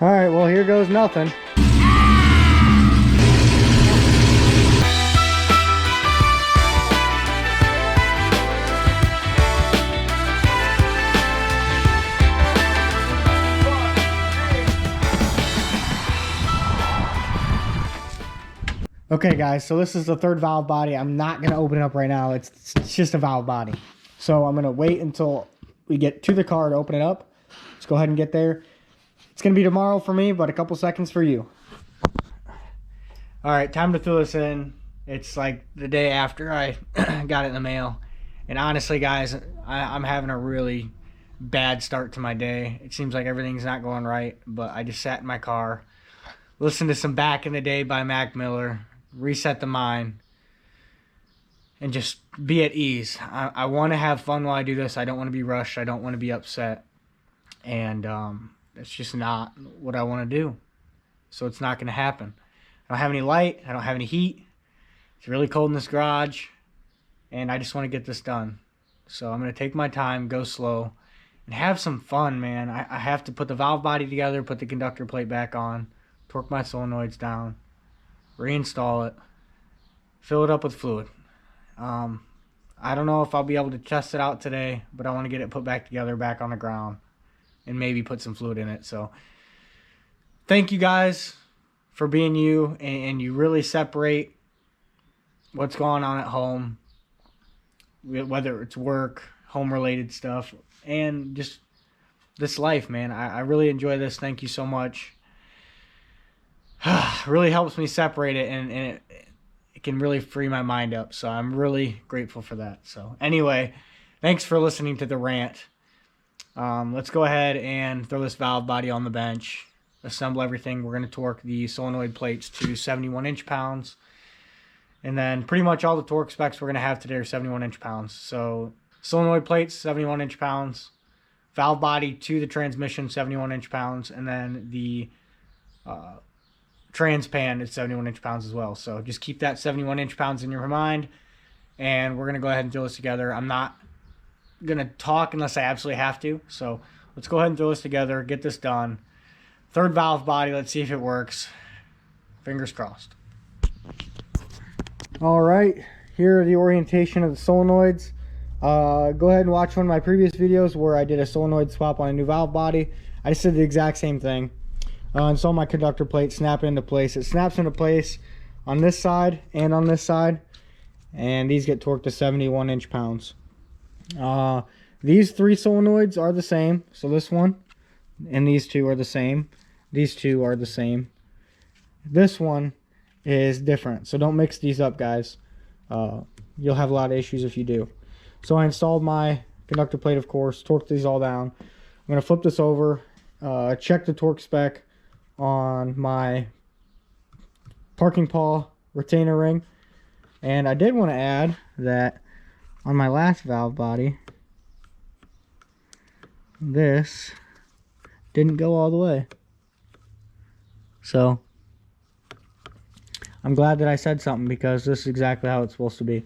All right, well, here goes nothing. Okay guys, so this is the third valve body. I'm not gonna open it up right now. It's just a valve body. So I'm gonna wait until we get to the car to open it up. Let's go ahead and get there. It's gonna be tomorrow for me, but a couple seconds for you. All right, time to fill this in. It's like the day after I got it in the mail. And honestly guys, I'm having a really bad start to my day. It seems like everything's not going right, but I just sat in my car, listened to some Back in the Day by Mac Miller, reset the mind, and just be at ease. I want to have fun while I do this. I don't want to be rushed. I don't want to be upset. And it's just not what I want to do. So it's not going to happen. I don't have any light. I don't have any heat. It's really cold in this garage. And I just want to get this done. So I'm going to take my time, go slow, and have some fun, man. I have to put the valve body together, put the conductor plate back on, torque my solenoids down, reinstall it, fill it up with fluid. I don't know if I'll be able to test it out today, but I want to get it put back together, back on the ground, and maybe put some fluid in it. So thank you guys for being you, and you really separate what's going on at home, whether it's work, home related stuff, and just this life, man. I really enjoy this. Thank you so much. Really helps me separate it, and it can really free my mind up. So I'm really grateful for that. So anyway, thanks for listening to the rant. Let's go ahead and throw this valve body on the bench, assemble everything. We're going to torque the solenoid plates to 71 inch-pounds. And then pretty much all the torque specs we're going to have today are 71 inch-pounds. So solenoid plates, 71 inch-pounds. Valve body to the transmission, 71 inch-pounds. And then the trans pan is 71 inch-pounds as well. So just keep that 71 inch-pounds in your mind. And we're going to go ahead and throw this together. I'm not going to talk unless I absolutely have to. So let's go ahead and throw this together, get this done. Third valve body, let's see if it works. Fingers crossed. All right, here are the orientation of the solenoids. Go ahead and watch one of my previous videos where I did a solenoid swap on a new valve body. I just did the exact same thing. Install my conductor plate, snap it into place. It snaps into place on this side and on this side, and these get torqued to 71 inch-pounds. These three solenoids are the same. So this one and these two are the same. These two are the same. This one is different, so don't mix these up, guys. You'll have a lot of issues if you do. So I installed my conductor plate, of course, torqued these all down. I'm going to flip this over, check the torque spec on my parking pawl retainer ring. And I did want to add that on my last valve body, this didn't go all the way. So I'm glad that I said something, because this is exactly how it's supposed to be.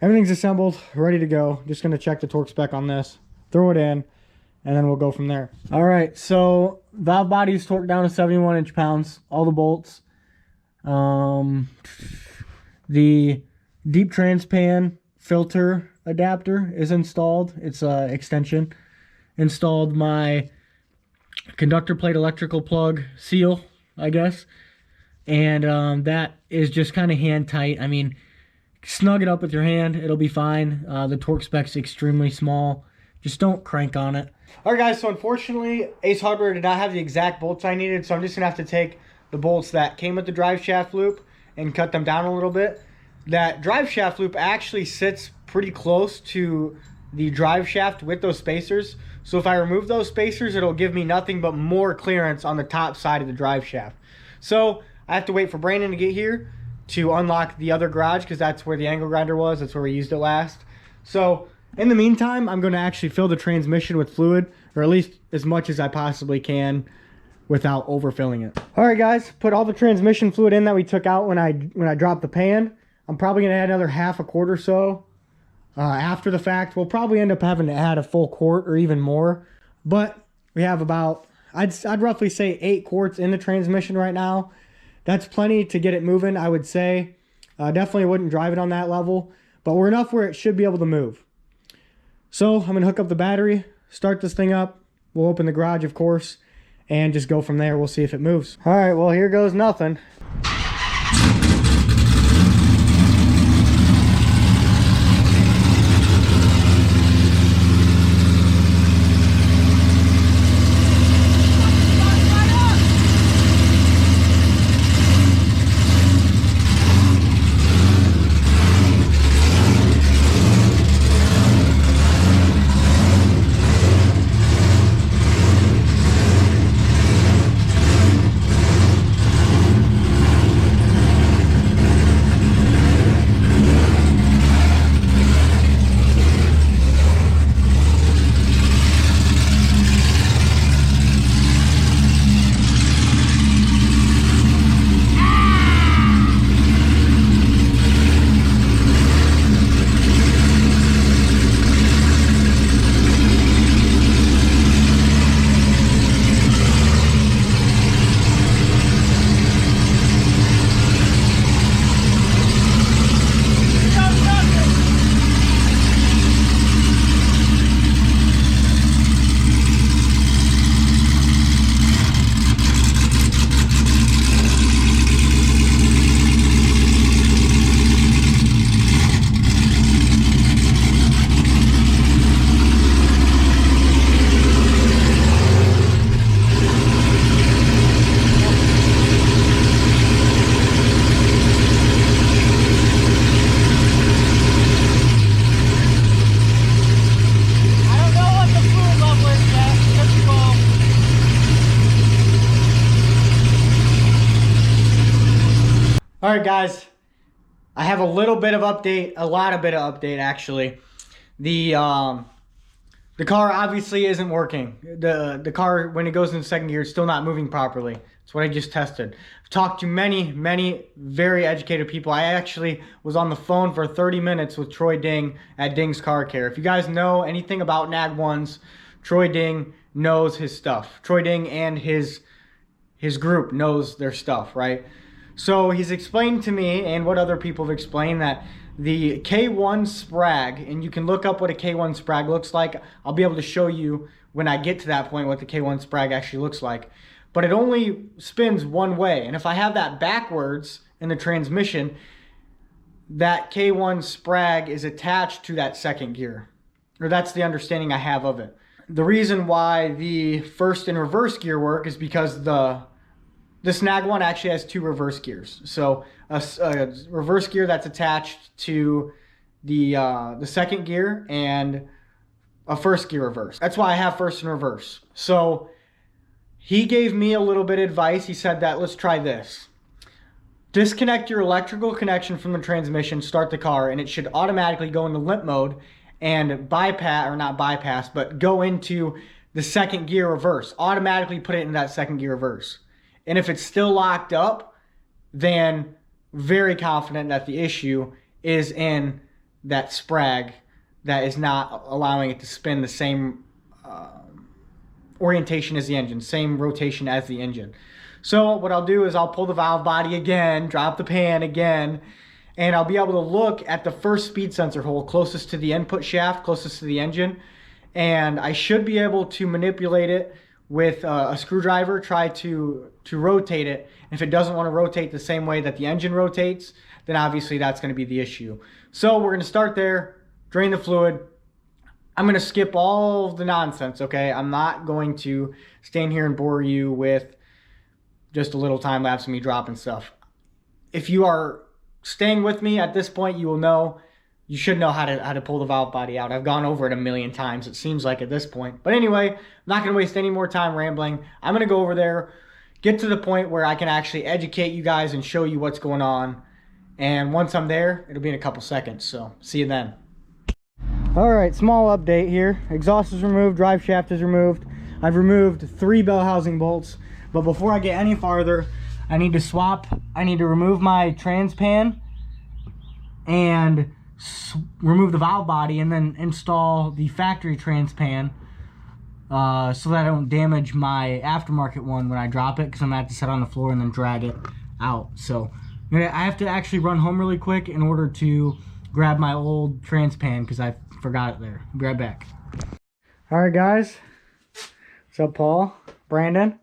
Everything's assembled, ready to go. Just going to check the torque spec on this, throw it in, and then we'll go from there. All right, so valve body is torqued down to 71 inch-pounds, all the bolts. The deep transpan filter adapter is installed. It's an extension. Installed my conductor plate electrical plug seal, I guess. And that is just kind of hand tight. I mean, snug it up with your hand, it'll be fine. The torque spec's extremely small. Just don't crank on it. All right, guys, so unfortunately, Ace Hardware did not have the exact bolts I needed, so I'm just going to have to take the bolts that came with the drive shaft loop and cut them down a little bit. That drive shaft loop actually sits pretty close to the drive shaft with those spacers. So if I remove those spacers, it'll give me nothing but more clearance on the top side of the drive shaft. So I have to wait for Brandon to get here to unlock the other garage, because that's where the angle grinder was. That's where we used it last. So in the meantime, I'm going to actually fill the transmission with fluid, or at least as much as I possibly can without overfilling it. All right, guys, put all the transmission fluid in that we took out when I dropped the pan. I'm probably going to add another half a quart or so after the fact. We'll probably end up having to add a full quart or even more, but we have about I'd roughly say 8 quarts in the transmission right now. That's plenty to get it moving, I would say. Definitely wouldn't drive it on that level, but we're enough where it should be able to move. So I'm gonna hook up the battery, start this thing up. We'll open the garage, of course, and just go from there. We'll see if it moves. All right, well, here goes nothing. All right, guys, I have a little bit of update, a lot of bit of update actually. The car obviously isn't working. The car, when it goes into second gear, is still not moving properly. That's what I just tested. I've talked to many very educated people. I actually was on the phone for 30 minutes with Troy Ding at Ding's Car Care. If you guys know anything about Nag 1s, Troy Ding knows his stuff. Troy Ding and his group knows their stuff, right? So he's explained to me, and what other people have explained, that the K1 sprag, and you can look up what a K1 sprag looks like. I'll be able to show you when I get to that point what the K1 sprag actually looks like. But it only spins one way, and if I have that backwards in the transmission, that K1 sprag is attached to that second gear. Or that's the understanding I have of it. The reason why the first and reverse gear work is because this Nag 1 actually has 2 reverse gears. So a reverse gear that's attached to the second gear and a first gear reverse. That's why I have first and reverse. So he gave me a little bit of advice. He said that let's try this. Disconnect your electrical connection from the transmission, start the car, and it should automatically go into limp mode and bypass, or not bypass, but go into the second gear reverse. Automatically put it in that second gear reverse. And if it's still locked up, then very confident that the issue is in that sprag that is not allowing it to spin the same orientation as the engine, same rotation as the engine. So what I'll do is I'll pull the valve body again, drop the pan again, and I'll be able to look at the first speed sensor hole closest to the input shaft, closest to the engine, and I should be able to manipulate it with a screwdriver, try to rotate it. If it doesn't want to rotate the same way that the engine rotates, then obviously that's going to be the issue. So we're going to start there, drain the fluid. I'm going to skip all the nonsense, okay? I'm not going to stand here and bore you with just a little time lapse of me dropping stuff. If you are staying with me at this point, you should know how to pull the valve body out. I've gone over it a million times, it seems like, at this point. But anyway, I'm not going to waste any more time rambling. I'm going to go over there, get to the point where I can actually educate you guys and show you what's going on. And once I'm there, it'll be in a couple seconds. So see you then. All right, small update here. Exhaust is removed, drive shaft is removed. I've removed 3 bell housing bolts. But before I get any farther, I need to remove my trans pan and remove the valve body, and then install the factory trans pan so that I don't damage my aftermarket one when I drop it, because I'm going to have to set it on the floor and then drag it out. So I have to actually run home really quick in order to grab my old trans pan, because I forgot it there. I'll be right back. All right, guys. What's up, Paul? Brandon?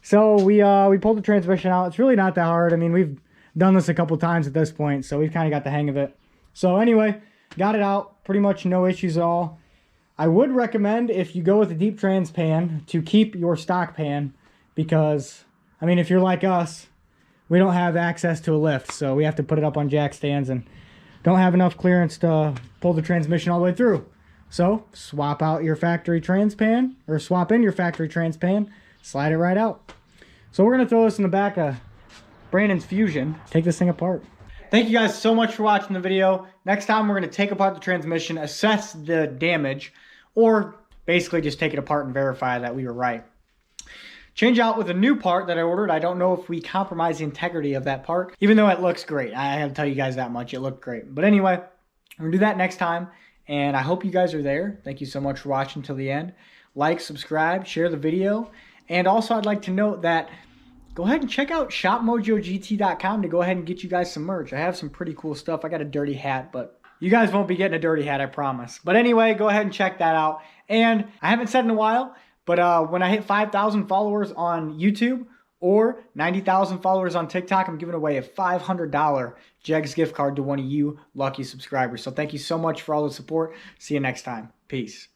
So we pulled the transmission out. It's really not that hard. I mean, we've done this a couple times at this point, so we've kind of got the hang of it. So anyway, got it out. Pretty much no issues at all. I would recommend, if you go with a deep trans pan, to keep your stock pan, because, I mean, if you're like us, we don't have access to a lift, so we have to put it up on jack stands and don't have enough clearance to pull the transmission all the way through. So swap out your factory trans pan, or swap in your factory trans pan, slide it right out. So we're going to throw this in the back of Brandon's Fusion, take this thing apart. Thank you guys so much for watching the video. Next time we're going to take apart the transmission, assess the damage, or basically just take it apart and verify that we were right. Change out with a new part that I ordered. I don't know if we compromise the integrity of that part, even though it looks great. I have to tell you guys that much. It looked great. But anyway, we're going to do that next time, and I hope you guys are there. Thank you so much for watching till the end. Like, subscribe, share the video, and also I'd like to note that go ahead and check out shopmojogt.com to go ahead and get you guys some merch. I have some pretty cool stuff. I got a dirty hat, but you guys won't be getting a dirty hat, I promise. But anyway, go ahead and check that out. And I haven't said in a while, but when I hit 5,000 followers on YouTube or 90,000 followers on TikTok, I'm giving away a $500 Jegs gift card to one of you lucky subscribers. So thank you so much for all the support. See you next time. Peace.